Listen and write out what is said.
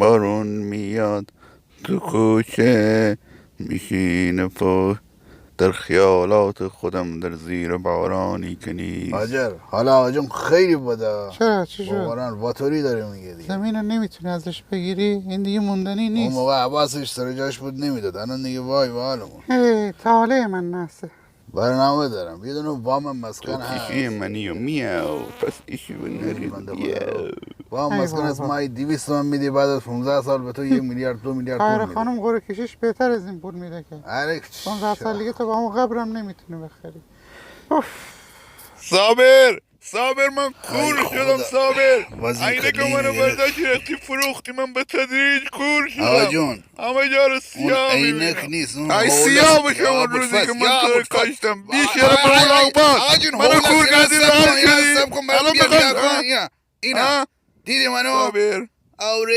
بارون میاد تو کوچه میشینه در خیالات خودم در زیر بارانی که نیست. هاجر حالا آجم خیلی بده. چرا چی شد؟ باران واتوری داره میگه دیگه. زمین رو نمیتونی ازش بگیری؟ این دیگه موندنی اون نیست. موقع عباسش سر جاش بود نمیداد، الان دیگه وای به حالمون. هی تاله من نسه. برنامه دارم، یه دونه وام تو مسکن هست. پیشی منی و میاو پس ایشی و نری بیاو. وام ای مسکن است، بابا. ماهی 200 تومن میدی، بعد از 15 سال به تو 1 میلیارد 2 میلیارد خیر پول میده. خانم قره کشیش بهتر از این پول میده که. آره 15 سال دیگه تو با همون قبرم نمیتونی بخری. اوف. صابر من کور ای شدم خدا. صابر. وزیر عینه که کلی منو میگرفت. برداشتی رفتی فروختی، من به تدریج کور آقا شدم. جون همه جا رو اون سیاه عینک میبینم. نیست، اون ای حوله سیاه است. بشم یا اون روزی که ابوالفضل، من یا تو رو ابوالفضل. کاشتم. بی شرف اون آقباد آقا جون منو حوله کور است، کردی سب رها کن، یا شدی. سب کن برات الان میگم، میخوای یا اینا دیدی منو صابر آوره